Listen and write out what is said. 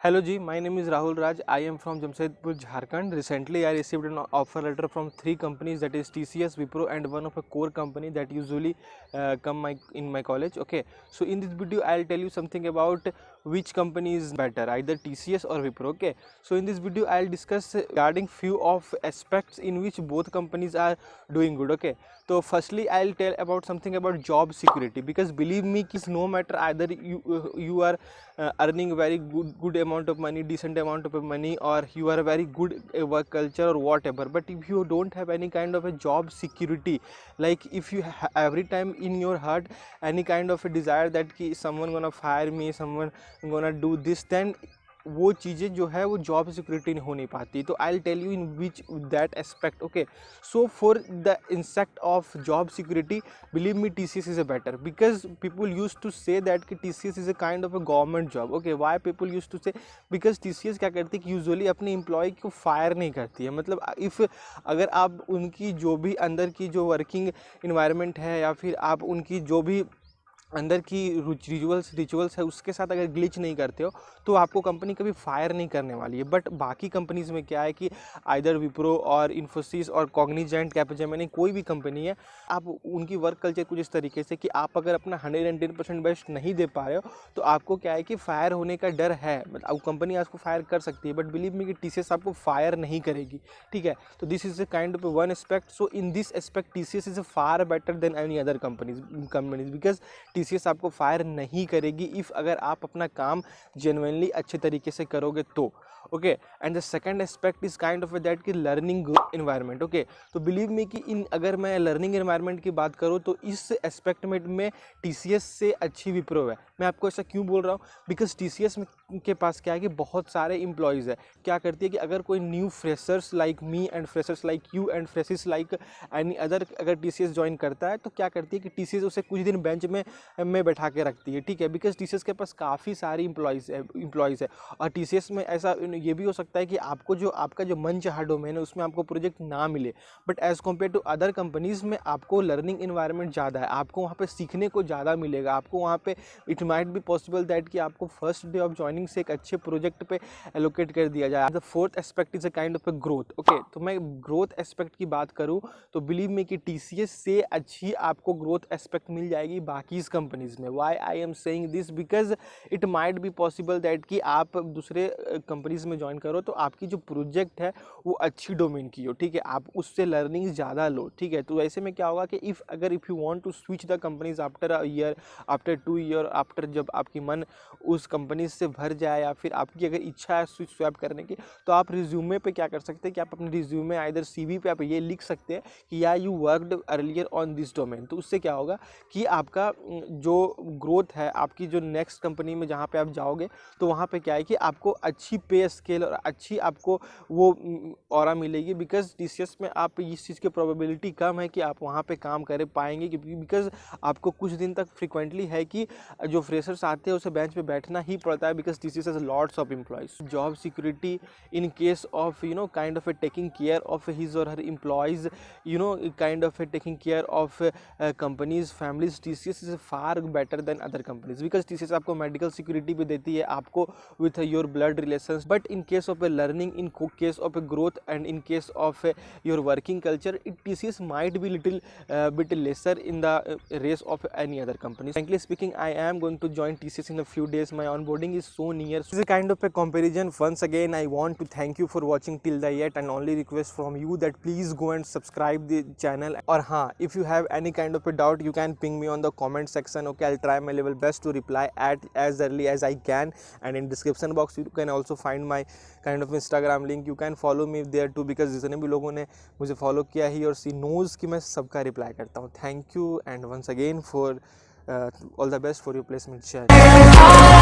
Hello Ji, my name is Rahul Raj. I am from Jamshedpur, Jharkhand. Recently, I received an offer letter from three companies, that is TCS, Wipro, and one of a core company that usually in my college. Okay, so in this video, I'll tell you something about which company is better, either TCS or Wipro. Okay, so in this video, I'll discuss regarding few of aspects in which both companies are doing good. Okay, so firstly, I'll tell about something about job security, because believe me, no matter either you are earning very good amount of money, decent amount of money, or you are a very good work culture or whatever, but if you don't have any kind of a job security, like if you every time in your heart any kind of a desire that ki someone gonna fire me, someone gonna do this, then वो चीज़ें जो है वो job security हो नहीं पाती. तो I will tell you in which that aspect. Okay, so for the insect of job security, believe me, TCS is a better, because people use to say that कि TCS is a kind of a government job. Okay, why people use to say, because TCS क्या करती है कि usually अपने employ को fire नहीं करती है. मतलब इफ़ अगर आप उनकी जो भी अंदर की जो वर्किंग इन्वायरमेंट है, या फिर आप उनकी जो भी अंदर की रिचुअल्स है उसके साथ अगर ग्लिच नहीं करते हो, तो आपको कंपनी कभी फायर नहीं करने वाली है. बट बाकी कंपनीज़ में क्या है कि आइदर विप्रो और इन्फोसिस और कॉग्निजेंट, कैपजेमिनी, कोई भी कंपनी है, आप उनकी वर्क कल्चर कुछ इस तरीके से कि आप अगर अपना 110% बेस्ट नहीं दे पा रहे हो, तो आपको क्या है कि फायर होने का डर है. मतलब कंपनी आपको फायर कर सकती है, बट बिलीव मी कि TCS आपको फायर नहीं करेगी. ठीक है, तो this is a kind of one aspect. So in this aspect TCS is a far better then any other companies because TCS आपको फायर नहीं करेगी इफ़ अगर आप अपना काम जेन्युइनली अच्छे तरीके से करोगे तो. Okay, and the second aspect is kind of that कि लर्निंग इन्वायरमेंट. ओके, तो बिलीव मी कि इन अगर मैं लर्निंग इन्वायरमेंट की बात करूँ तो इस एस्पेक्ट में TCS से अच्छी विप्रो है. मैं आपको ऐसा क्यों बोल रहा हूँ, बिकॉज TCS के पास क्या है कि बहुत सारे एम्प्लॉयज़ है. क्या करती है कि अगर कोई new freshers like me and freshers like you and freshers like any other अगर TCS ज्वाइन करता है, तो क्या करती है कि TCS उसे कुछ दिन बेंच में बैठा के रखती है. ठीक है, बिकॉज TCS के पास काफ़ी सारी एम्प्लॉयज़ है. और TCS में ऐसा ये भी हो सकता है कि आपका जो मन चाहा डोमेन है उसमें आपको प्रोजेक्ट ना मिले, but as compare to other companies में आपको लर्निंग इन्वायरमेंट ज़्यादा है, आपको वहाँ पे सीखने को ज़्यादा मिलेगा. आपको वहाँ पे it might be possible that कि आपको फर्स्ट डे ऑफ ज्वाइनिंग से एक अच्छे प्रोजेक्ट पे एलोकेट कर दिया जाए. The fourth aspect is a kind of a growth. Okay, तो मैं ग्रोथ एस्पेक्ट की बात करूँ तो बिलीव मी कि TCS से अच्छी आपको ग्रोथ एस्पेक्ट मिल जाएगी बाकी इस कंपनीज़ में. Why I am saying this, because it might be possible that कि आप दूसरे कंपनीज़ में ज्वाइन करो तो आपकी जो प्रोजेक्ट है वो अच्छी डोमेन की हो. ठीक है, आप उससे लर्निंग ज़्यादा लो. ठीक है, तो ऐसे में क्या होगा कि if you want to switch the companies after a year, after 2 year, after जब आपकी मन उस कंपनी से भर जाए, या फिर आपकी अगर इच्छा है स्विच स्वैप करने की, तो आप रिज्यूमे पे क्या कर सकते हैं कि आप अपने रिज्यूमे आइदर CV पे आप ये लिख सकते हैं कि या you worked earlier on this domain. तो उससे क्या होगा कि आपका जो ग्रोथ है, आपकी जो नेक्स्ट कंपनी में जहाँ पे आप जाओगे, तो वहाँ पे क्या है कि आपको अच्छी पे स्केल और अच्छी आपको वो ऑरा मिलेगी. बिकॉज TCS में आप इस चीज़ की प्रोबेबिलिटी कम है कि आप वहाँ पे काम कर पाएंगे, क्योंकि बिकॉज आपको कुछ दिन तक फ्रिक्वेंटली है कि जो फ्रेशर्स आते हैं उसे बेंच पे बैठना ही पड़ता है, because TCS has lots of employees. Job security in case of kind of taking care of his और her employees, kind of taking care of companies, families, TCS is far better than other companies. Because TCS आपको medical security भी देती है, आपको with your blood relations. But in case of a learning, in case of a growth, and in case of your working culture, TCS might be little bit lesser in the race of any other company. Frankly speaking, I am going to join TCS in a few days. My onboarding is so near. So this is a kind of a comparison. Once again, I want to thank you for watching till the yet, and only request from you that please go and subscribe the channel. Or if you have any kind of a doubt, you can ping me on the comment section. Okay, I'll try my level best to reply at as early as I can. And in description box you can also find my kind of Instagram link. You can follow me there too, because जितने भी लोगों ने मुझे follow किया ही और सी nose कि मैं सबका रिप्लाई करता हूँ. Thank you and once again for all the best for your placement. Share.